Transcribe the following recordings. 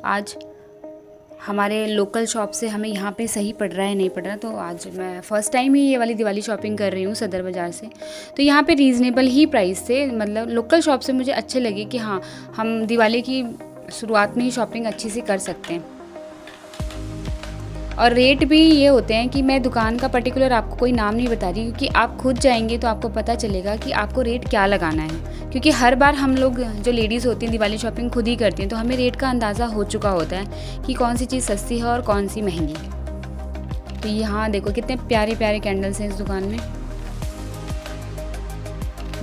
आज हमारे local shop से हमें यहाँ पे सही पड़ रहा है नहीं पड़ रहा। तो आज मैं फ़र्स्ट टाइम ही ये वाली दिवाली शॉपिंग कर रही हूँ सदर बाज़ार से। तो यहाँ पे रीज़नेबल ही प्राइस थे, मतलब लोकल शॉप से मुझे अच्छे लगे कि हाँ, हम दिवाली की शुरुआत में ही शॉपिंग अच्छी से कर सकते हैं। और रेट भी ये होते हैं कि मैं दुकान का पर्टिकुलर आपको कोई नाम नहीं बता रही, क्योंकि आप खुद जाएंगे तो आपको पता चलेगा कि आपको रेट क्या लगाना है। क्योंकि हर बार हम लोग जो लेडीज़ होती हैं दिवाली शॉपिंग खुद ही करती हैं, तो हमें रेट का अंदाज़ा हो चुका होता है कि कौन सी चीज़ सस्ती है और कौन सी महंगी। तो यहाँ देखो कितने प्यारे प्यारे कैंडल्स हैं इस दुकान में।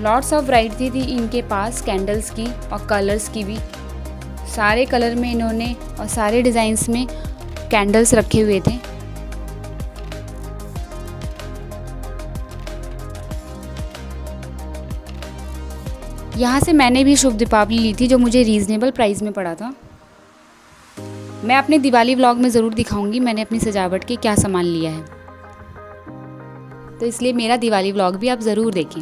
लॉट्स ऑफ वैरायटी थी इनके पास कैंडल्स की और कलर्स की भी। सारे कलर में इन्होंने और सारे डिज़ाइंस में कैंडल्स रखे हुए थे। यहाँ से मैंने भी शुभ दीपावली ली थी जो मुझे रीज़नेबल प्राइस में पड़ा था। मैं अपने दिवाली व्लॉग में ज़रूर दिखाऊंगी मैंने अपनी सजावट के क्या सामान लिया है, तो इसलिए मेरा दिवाली व्लॉग भी आप ज़रूर देखें।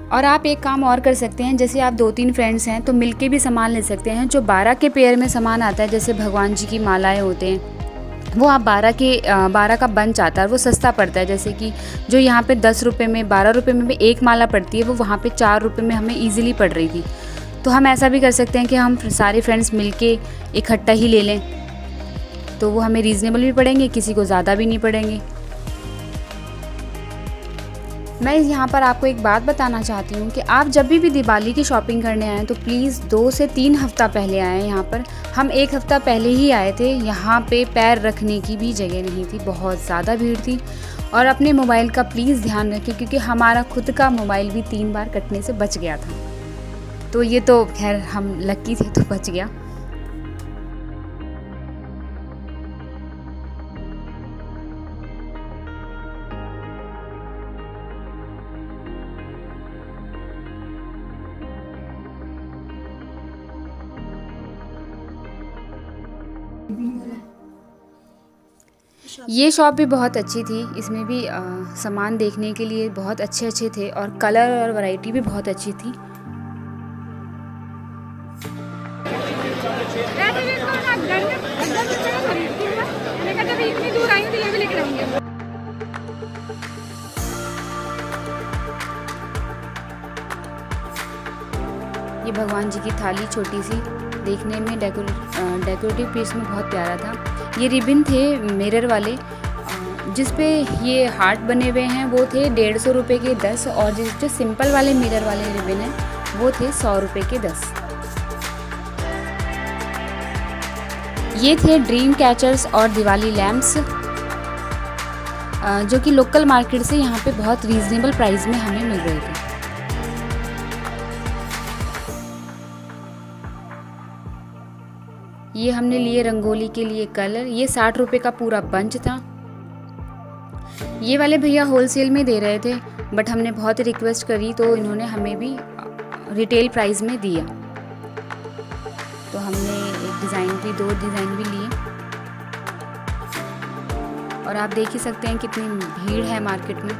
और आप एक काम और कर सकते हैं, जैसे आप 2-3 फ्रेंड्स हैं तो मिलके भी सामान ले सकते हैं। जो 12 के पेयर में सामान आता है, जैसे भगवान जी की मालाएं होते हैं, वो आप 12 का बंच आता है, वो सस्ता पड़ता है। जैसे कि जो यहाँ पे 10 रुपये में 12 रुपये में भी एक माला पड़ती है, वो वहाँ पे 4 रुपये में हमें ईजिली पड़ रही थी। तो हम ऐसा भी कर सकते हैं कि हम सारे फ्रेंड्स मिलके इकट्ठा ही ले लें, तो वो हमें रीज़नेबल भी पड़ेंगे, किसी को ज़्यादा भी नहीं पड़ेंगे। मैं यहाँ पर आपको एक बात बताना चाहती हूँ कि आप जब भी दिवाली की शॉपिंग करने आएँ तो प्लीज़ 2 से 3 हफ़्ता पहले आएँ। यहाँ पर हम 1 हफ़्ता पहले ही आए थे, यहाँ पे पैर रखने की भी जगह नहीं थी, बहुत ज़्यादा भीड़ थी। और अपने मोबाइल का प्लीज़ ध्यान रखें, क्योंकि हमारा खुद का मोबाइल भी 3 बार कटने से बच गया था। तो ये तो खैर हम लकी थे तो बच गया। ये शॉप भी बहुत अच्छी थी, इसमें भी सामान देखने के लिए बहुत अच्छे अच्छे थे और कलर और वैरायटी भी बहुत अच्छी थी। ये भगवान जी की थाली छोटी सी, देखने में डेकोरेटिव पीस में बहुत प्यारा था। ये रिबन थे मिरर वाले, जिस पे ये हार्ट बने हुए हैं, वो थे 150 रुपये के 10, और जो सिंपल वाले मिरर वाले रिबन हैं वो थे 100 रुपये के 10। ये थे ड्रीम कैचर्स और दिवाली लैम्प्स, जो कि लोकल मार्केट से यहाँ पे बहुत रीज़नेबल प्राइस में हमें मिल रहे थे। ये हमने लिए रंगोली के लिए कलर, ये 60 रुपये का पूरा बंच था। ये वाले भैया होलसेल में दे रहे थे, बट हमने बहुत रिक्वेस्ट करी तो इन्होंने हमें भी रिटेल प्राइस में दिया। तो हमने एक डिज़ाइन भी 2 डिज़ाइन भी लिए। और आप देख ही सकते हैं कितनी भीड़ है मार्केट में।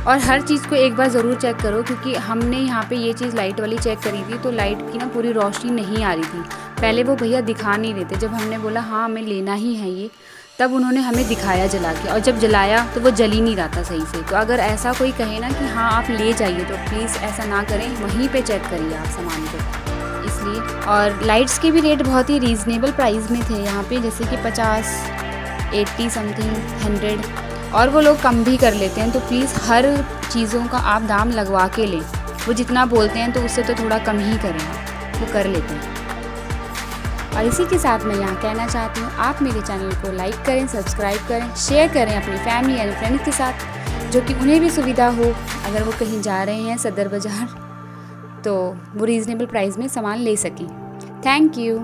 और हर चीज़ को एक बार ज़रूर चेक करो, क्योंकि हमने यहाँ पे ये चीज़ लाइट वाली चेक करी थी तो लाइट की ना पूरी रोशनी नहीं आ रही थी। पहले वो भैया दिखा नहीं रहे थे, जब हमने बोला हाँ हमें लेना ही है ये, तब उन्होंने हमें दिखाया जला के, और जब जलाया तो वो जल ही नहीं रहा था सही से। तो अगर ऐसा कोई कहे ना कि हाँ आप ले जाइए, तो प्लीज़ ऐसा ना करें, वहीं पे चेक करिए आप सामान को। इसलिए और लाइट्स के भी रेट बहुत ही रीज़नेबल प्राइस में थे यहाँ पे, जैसे कि 50, 80 समथिंग, 100, और वो लोग कम भी कर लेते हैं। तो प्लीज़ हर चीज़ों का आप दाम लगवा के लें। वो जितना बोलते हैं तो उससे तो थोड़ा कम ही करें, वो कर लेते हैं। और इसी के साथ मैं यहाँ कहना चाहती हूँ, आप मेरे चैनल को लाइक करें, सब्सक्राइब करें, शेयर करें अपनी फैमिली एंड फ्रेंड्स के साथ, जो कि उन्हें भी सुविधा हो अगर वो कहीं जा रहे हैं सदर बाज़ार, तो वो रीज़नेबल प्राइस में सामान ले सकें। Thank you.